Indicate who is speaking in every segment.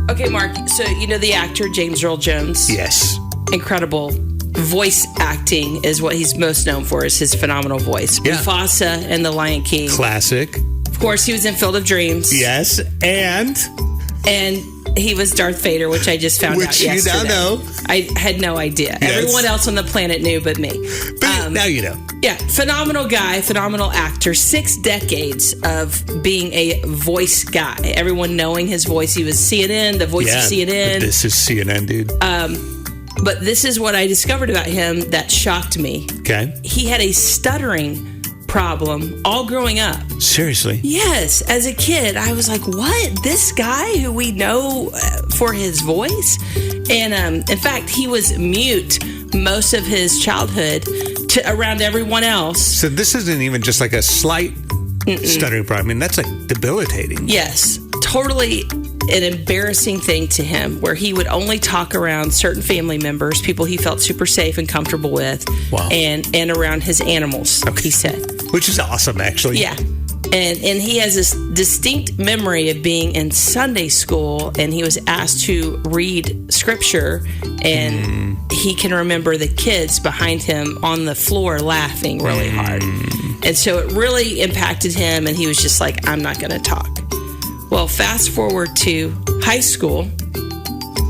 Speaker 1: Okay, Mark, so you know the actor James Earl Jones?
Speaker 2: Yes.
Speaker 1: Incredible voice acting is what he's most known for, is his phenomenal voice.
Speaker 2: Yeah.
Speaker 1: Mufasa and The Lion King.
Speaker 2: Classic.
Speaker 1: Of course, he was in Field of Dreams.
Speaker 2: Yes, and
Speaker 1: he was Darth Vader, which I just found out yesterday.
Speaker 2: Which you now know.
Speaker 1: I had no idea.
Speaker 2: Yes.
Speaker 1: Everyone else on the planet knew but me.
Speaker 2: But now you know.
Speaker 1: Yeah, phenomenal guy, phenomenal actor. 6 decades of being a voice guy. Everyone knowing his voice. He was CNN, the voice of CNN.
Speaker 2: This is CNN, dude.
Speaker 1: But this is what I discovered about him that shocked me.
Speaker 2: Okay.
Speaker 1: He had a stuttering problem all growing up.
Speaker 2: Seriously?
Speaker 1: Yes. As a kid, I was like, what? This guy who we know for his voice? And in fact, he was mute most of his childhood to around everyone else.
Speaker 2: So this isn't even just like a slight stuttering problem. I mean, that's like debilitating.
Speaker 1: Yes. Totally an embarrassing thing to him, where he would only talk around certain family members, people he felt super safe and comfortable with,
Speaker 2: wow.
Speaker 1: and around his animals, he said.
Speaker 2: Which is awesome, actually.
Speaker 1: Yeah. And he has this distinct memory of being in Sunday school, and he was asked to read scripture, and he can remember the kids behind him on the floor laughing really hard. And so it really impacted him, and he was just like, I'm not going to talk. Well, fast forward to high school,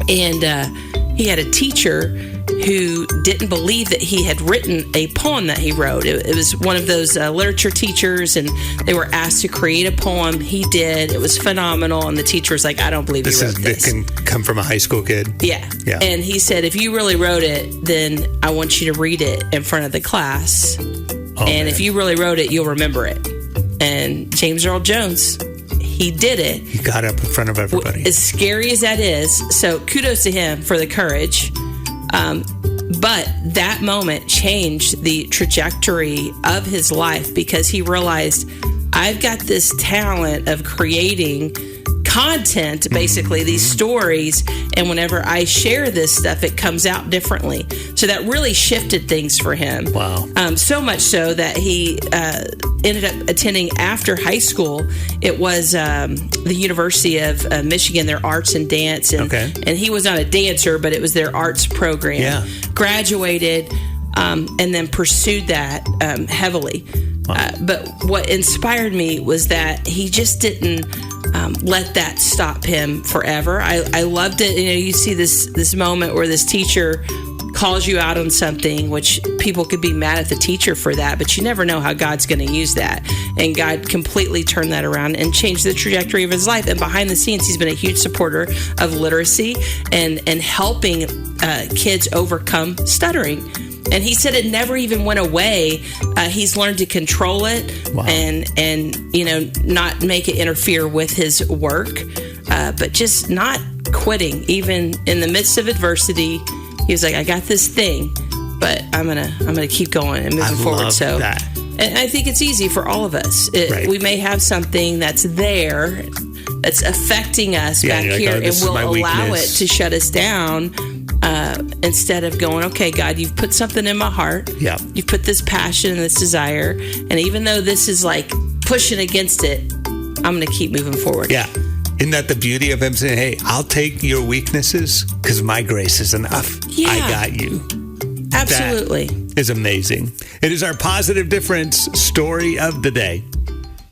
Speaker 1: and he had a teacher who didn't believe that he had written a poem that he wrote. It was one of those literature teachers, and they were asked to create a poem. He did. It was phenomenal, and the teacher was like, I don't believe you wrote this.
Speaker 2: This can come from a high school kid.
Speaker 1: Yeah. And he said, if you really wrote it, then I want you to read it in front of the class. If you really wrote it, you'll remember it. And James Earl Jones, he did it.
Speaker 2: He got up in front of everybody.
Speaker 1: As scary as that is, so kudos to him for the courage. But that moment changed the trajectory of his life, because he realized, I've got this talent of creating content, basically these stories, and whenever I share this stuff, it comes out differently. So that really shifted things for him.
Speaker 2: Wow.
Speaker 1: So much so that he ended up attending after high school. It was the University of Michigan, their arts and dance, and he was not a dancer, but it was their arts program.
Speaker 2: Yeah.
Speaker 1: Graduated and then pursued that heavily. Wow. But what inspired me was that he just didn't let that stop him forever. I loved it. You see this moment where this teacher calls you out on something, which people could be mad at the teacher for that, but you never know how God's going to use that. And God completely turned that around and changed the trajectory of his life. And behind the scenes, he's been a huge supporter of literacy and helping kids overcome stuttering. And he said it never even went away. He's learned to control it. Wow. and not make it interfere with his work, but just not quitting, even in the midst of adversity. He was like, I got this thing, but I'm gonna keep going and moving forward.
Speaker 2: Love that.
Speaker 1: And I think it's easy for all of us. We may have something that's there, that's affecting us back here, and we'll allow it to shut us down. Instead of going, okay, God, you've put something in my heart. Yeah. You've put this passion and this desire. And even though this is like pushing against it, I'm going to keep moving forward.
Speaker 2: Yeah. Isn't that the beauty of him saying, hey, I'll take your weaknesses because my grace is enough. Yeah. I got you.
Speaker 1: Absolutely.
Speaker 2: That is amazing. It is our Positive Difference story of the day.